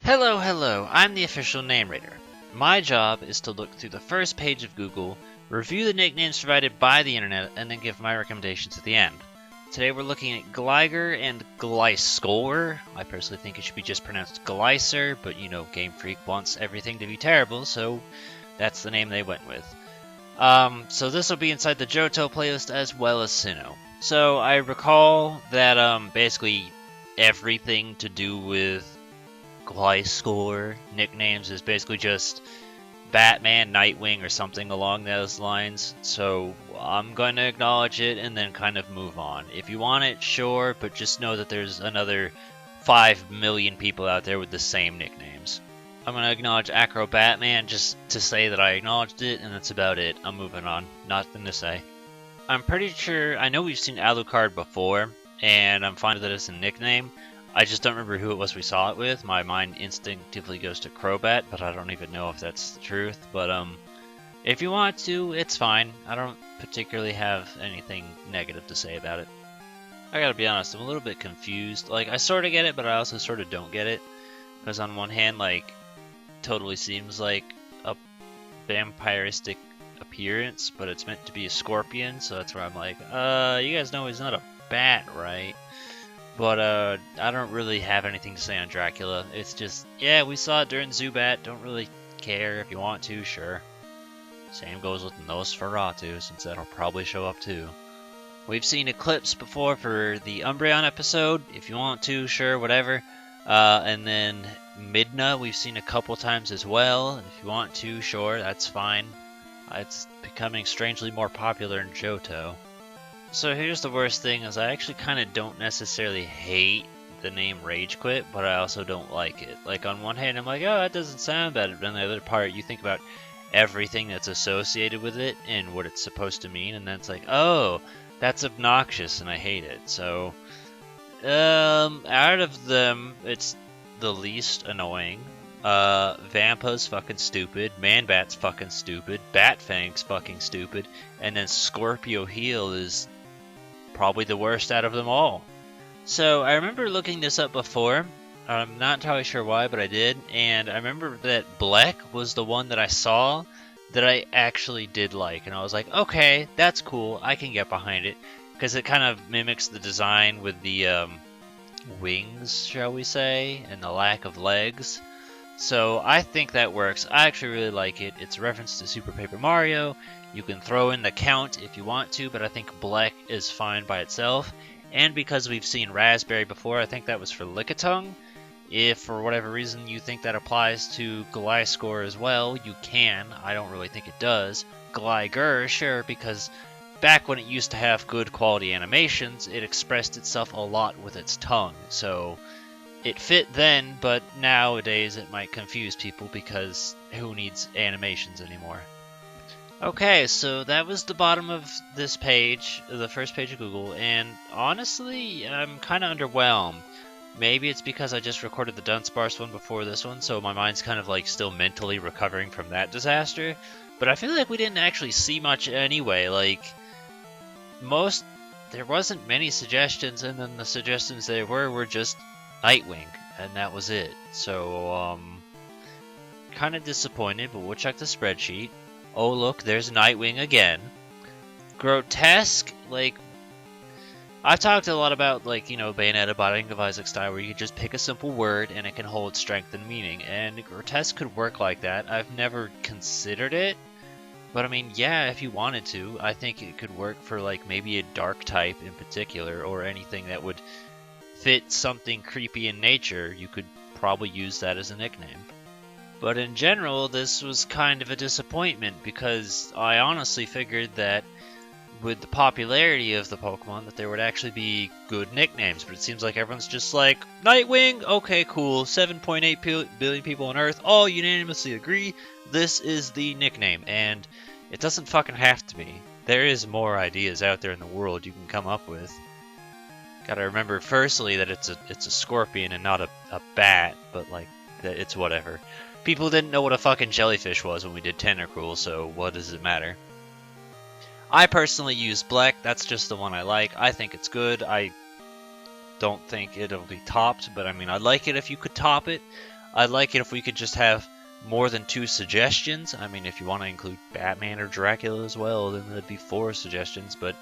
Hello, hello, I'm the official name rater. My job is to look through the first page of Google, review the nicknames provided by the internet, and then give my recommendations at the end. Today we're looking at Gligar and Gliscor. I personally think it should be just pronounced Glisor, but you know, Game Freak wants everything to be terrible, so that's the name they went with. So this will be inside the Johto playlist as well as Sinnoh. So I recall that basically everything to do with Gliscor nicknames is basically just Batman, Nightwing, or something along those lines. So I'm going to acknowledge it and then kind of move on. If you want it, sure, but just know that there's another 5 million people out there with the same nicknames. I'm going to acknowledge Acro Batman just to say that I acknowledged it, and that's about it. I'm moving on. Nothing to say. I'm pretty sure, I know we've seen Alucard before, and I'm fine with it as a nickname. I just don't remember who it was we saw it with. My mind instinctively goes to Crobat, but I don't even know if that's the truth. But if you want to, it's fine. I don't particularly have anything negative to say about it. I gotta be honest, I'm a little bit confused. Like, I sort of get it, but I also sort of don't get it. Because on one hand, like, totally seems like a vampiristic appearance, but it's meant to be a scorpion, so that's where I'm like, you guys know he's not a bat, right? But I don't really have anything to say on Dracula. It's just, yeah, we saw it during Zubat. Don't really care. If you want to, sure. Same goes with Nosferatu, since that'll probably show up too. We've seen Eclipse before for the Umbreon episode. If you want to, sure, whatever. And then Midna we've seen a couple times as well. If you want to, sure, that's fine. It's becoming strangely more popular in Johto. So here's the worst thing, is I actually kind of don't necessarily hate the name Rage Quit, but I also don't like it. Like, on one hand, I'm like, oh, that doesn't sound bad, but on the other part, you think about everything that's associated with it and what it's supposed to mean, and then it's like, oh, that's obnoxious, and I hate it. So, out of them, it's the least annoying. Vampa's fucking stupid, Manbat's fucking stupid, Batfang's fucking stupid, and then Scorpio Heel is probably the worst out of them all. So I remember looking this up before. I'm not entirely sure why, but I did. And I remember that Bleck was the one that I saw that I actually did like. And I was like, okay, that's cool. I can get behind it. Because it kind of mimics the design with the wings, shall we say, and the lack of legs. So I think that works. I actually really like it. It's a reference to Super Paper Mario. You can throw in the count if you want to, but I think Bleck is fine by itself. And because we've seen Raspberry before, I think that was for Lickitung. If for whatever reason you think that applies to Gliscor as well, you can. I don't really think it does. Gligar, sure, because back when it used to have good quality animations, it expressed itself a lot with its tongue. So it fit then, but nowadays it might confuse people because who needs animations anymore? Okay, so that was the bottom of this page, the first page of Google, and honestly, I'm kind of underwhelmed. Maybe it's because I just recorded the Dunsparce one before this one, so my mind's kind of like still mentally recovering from that disaster. But I feel like we didn't actually see much anyway. Like, there wasn't many suggestions, and then the suggestions there were just Nightwing, and that was it. So, kind of disappointed, but we'll check the spreadsheet. Oh, look, there's Nightwing again. Grotesque, like, I've talked a lot about, like, you know, Bayonetta Binding of Isaac style, where you can just pick a simple word and it can hold strength and meaning, and Grotesque could work like that. I've never considered it, but I mean, yeah, if you wanted to, I think it could work for, like, maybe a dark type in particular, or anything that would fit something creepy in nature. You could probably use that as a nickname. But in general, this was kind of a disappointment, because I honestly figured that with the popularity of the Pokemon that there would actually be good nicknames, but it seems like everyone's just like, Nightwing, okay, cool, 7.8 billion people on Earth all unanimously agree this is the nickname, and it doesn't fucking have to be. There is more ideas out there in the world you can come up with. Gotta remember firstly that it's a scorpion and not a bat, but like, that it's whatever. People didn't know what a fucking jellyfish was when we did Tentacruel, so what does it matter? I personally use Bleck, that's just the one I like. I think it's good. I don't think it'll be topped, but I mean, I'd like it if you could top it. I'd like it if we could just have more than 2 suggestions. I mean, if you want to include Batman or Dracula as well, then there'd be 4 suggestions. But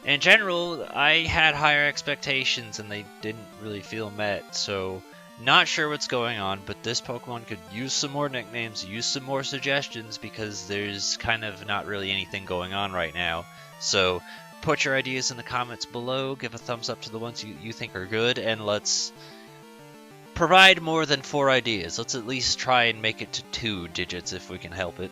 in general, I had higher expectations and they didn't really feel met. So, not sure what's going on, but this Pokemon could use some more nicknames, use some more suggestions, because there's kind of not really anything going on right now. So, put your ideas in the comments below, give a thumbs up to the ones you think are good, and let's provide more than 4 ideas. Let's at least try and make it to 2 digits if we can help it.